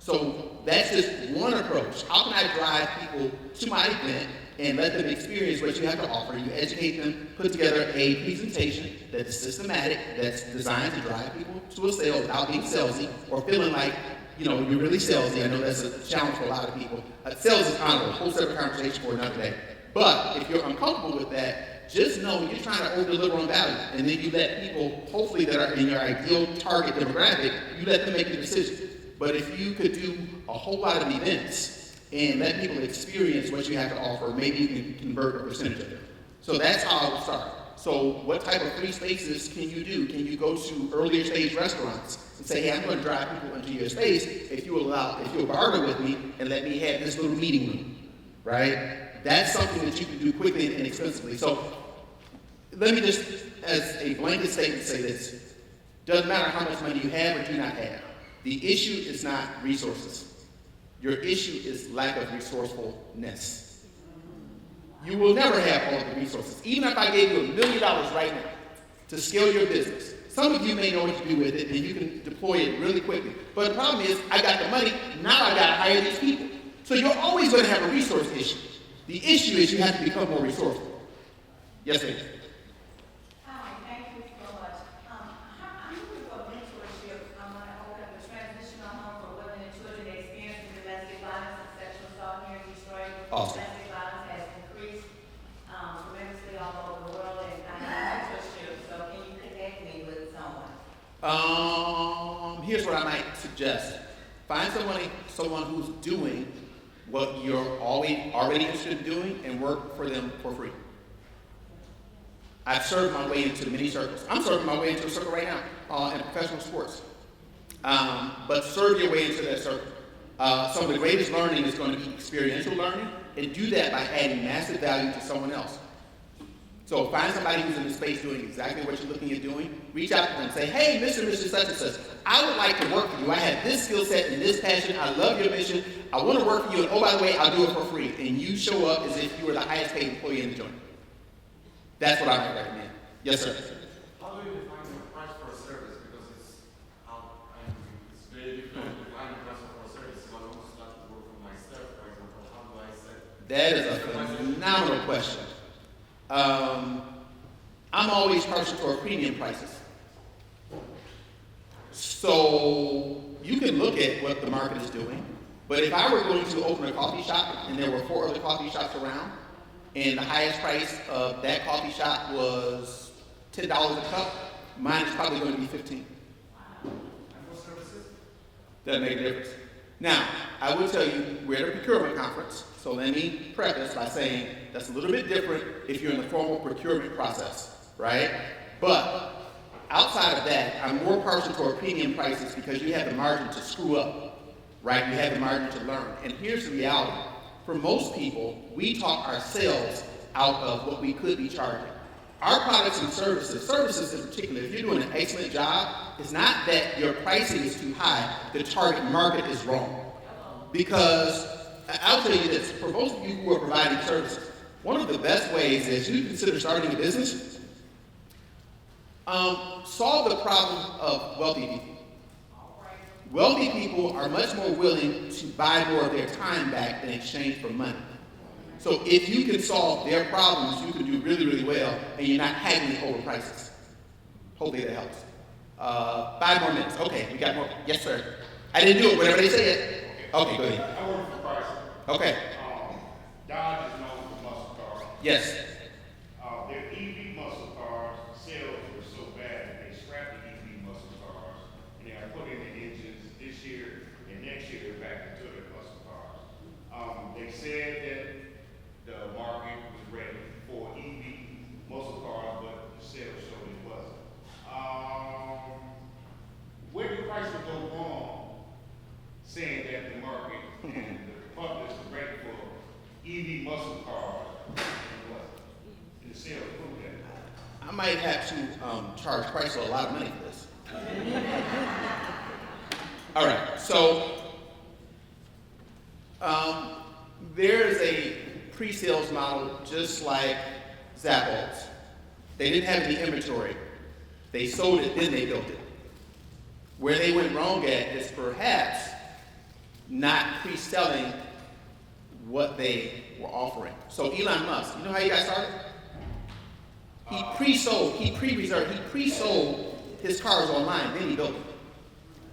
So that's just one approach. How can I drive people to my event and let them experience what you have to offer? You educate them, put together a presentation that's systematic, that's designed to drive people to a sale without being salesy or feeling like, you're really salesy. I know that's a challenge for a lot of people. Sales is honorable, a whole separate conversation for another day. But if you're uncomfortable with that, just know you're trying to over-deliver on value. And then you let people, hopefully that are in your ideal target demographic, you let them make the decision. But if you could do a whole lot of events and let people experience what you have to offer, maybe you can convert a percentage of it. So that's how I would start. So what type of free spaces can you do? Can you go to earlier stage restaurants and say, hey, I'm going to drive people into your space if you'll barter with me and let me have this little meeting room, right? That's something that you can do quickly and inexpensively. So let me just, as a blanket statement, say this. Doesn't matter how much money you have or do not have. The issue is not resources. Your issue is lack of resourcefulness. You will never have all of the resources. Even if I gave you $1 million right now to scale your business, some of you may know what to do with it and you can deploy it really quickly. But the problem is, I got the money, now I got to hire these people. So you're always going to have a resource issue. The issue is you have to become more resourceful. Yes, ma'am. Hi, thank you so much. I'm looking for mentorship. I'm going to open up a transitional home for women and children experiencing domestic violence and sexual assault here in Detroit. Awesome. Domestic violence has increased tremendously all over the world, and I need mentorship. So can you connect me with someone? Here's what I might suggest. Find someone who's doing what you're already interested in doing and work for them for free. I've served my way into many circles. I'm serving my way into a circle right now in professional sports. But serve your way into that circle. Some of the greatest learning is going to be experiential learning, and do that by adding massive value to someone else. So find somebody who's in the space doing exactly what you're looking at doing. Reach out to them and say, hey, Mr. and Mrs. Such and Such, I would like to work for you. I have this skill set and this passion. I love your mission. I want to work for you, and oh, by the way, I'll do it for free. And you show up as if you were the highest paid employee in the joint. That's what I would recommend. Yes, sir. How do you define the price for a service? Because it's very difficult to define the price for a service. So I want to start to work for myself, for example. How do I set? That is a phenomenal question. I'm always partial toward premium prices. So you can look at what the market is doing, but if I were going to open a coffee shop and there were 4 other coffee shops around, and the highest price of that coffee shop was $10 a cup, mine is probably going to be $15. And for services? Doesn't make a difference. Now, I will tell you, we're at a procurement conference, so let me preface by saying that's a little bit different if you're in the formal procurement process, right? But outside of that, I'm more partial toward premium prices because you have the margin to screw up, right? You have the margin to learn. And here's the reality. For most people, we talk ourselves out of what we could be charging. Our products and services in particular, if you're doing an excellent job, it's not that your pricing is too high, the target market is wrong. Because I'll tell you this, for most of you who are providing services, one of the best ways is you consider starting a business, solve the problem of wealthy people. Wealthy people are much more willing to buy more of their time back in exchange for money. So if you can solve their problems, you can do really, really well, and you're not haggling over prices. Hopefully that helps. 5 more minutes. Okay, we got more. Yes, sir. I didn't do it, whatever they said. Okay, go ahead. I work for Chrysler. Okay. Dodge is known for muscle cars. Yes. Their EV muscle cars sales were so bad that they scrapped the EV muscle cars and they are putting the engines this year and next year back into their muscle cars. They said that the market was ready for EV muscle cars, but the sales showed it wasn't. Where did Chrysler go wrong saying that the market and the public is ready for EV muscle cars and it wasn't? And the sales proved that. I might have to charge Chrysler a lot of money for this. All right, so there's a pre-sales model just like Zappos. They didn't have any inventory. They sold it, then they built it. Where they went wrong at is perhaps not pre-selling what they were offering. So Elon Musk, you know how he got started? He pre-sold, he pre-reserved, he pre-sold his cars online, then he built them.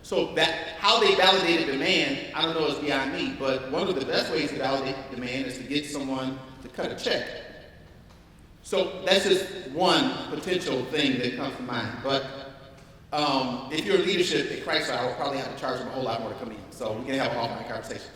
So that how they validated demand, I don't know, is beyond me, but one of the best ways to validate demand is to get someone to cut a check. So that's just one potential thing that comes to mind. But if you're leadership at Chrysler, I will probably have to charge them a whole lot more to come in. So we can have an offline conversation.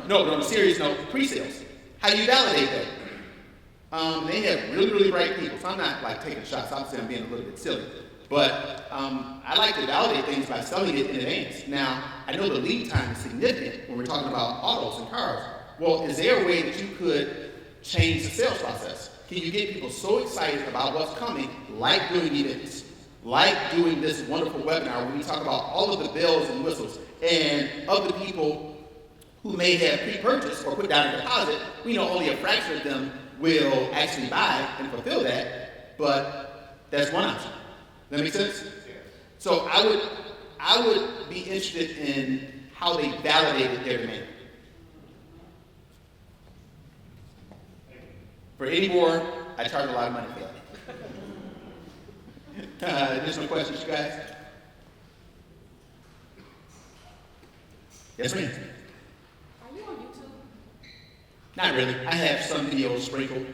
No, but on a serious note, pre-sales. How do you validate that? They have really, really bright people. So I'm not like taking shots. Obviously, I'm being a little bit silly. But I like to validate things by selling it in advance. Now, I know the lead time is significant when we're talking about autos and cars. Well, is there a way that you could change the sales process? Can you get people so excited about what's coming, like doing events, like doing this wonderful webinar where we talk about all of the bells and whistles, and of the people who may have pre-purchased or put down a deposit, we know only a fraction of them will actually buy and fulfill that, but that's one option. That make sense? So I would be interested in how they validated their demand. For any more, I charge a lot of money for that. Additional questions, you guys? Yes, ma'am. Are you on YouTube? Not really. I have some videos sprinkled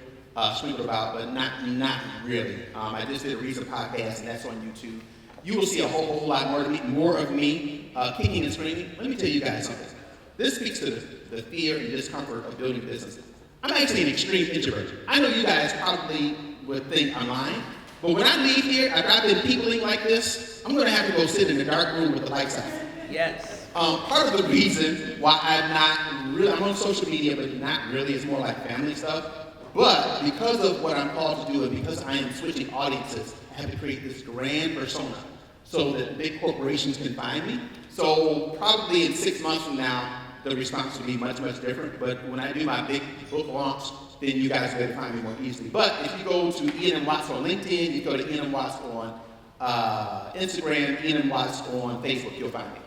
about, but not really. I just did a recent podcast, and that's on YouTube. You will see a whole lot more of me kicking and screaming. Let me tell you guys something. This speaks to the fear and discomfort of building businesses. I'm actually an extreme introvert. I know you guys probably would think I'm lying, but when I leave here, after I've been peopling like this, I'm going to have to go sit in a dark room with the lights out. Yes. Part of the reason why I'm on social media, but not really, it's more like family stuff. But because of what I'm called to do and because I am switching audiences, I have to create this grand persona so that big corporations can find me. So probably in 6 months from now, the response will be much, much different. But when I do my big book launch, then you guys will be able to find me more easily. But if you go to Ian M. Watts on LinkedIn, you go to Ian M. Watts on Instagram, Ian M. Watts on Facebook, you'll find me.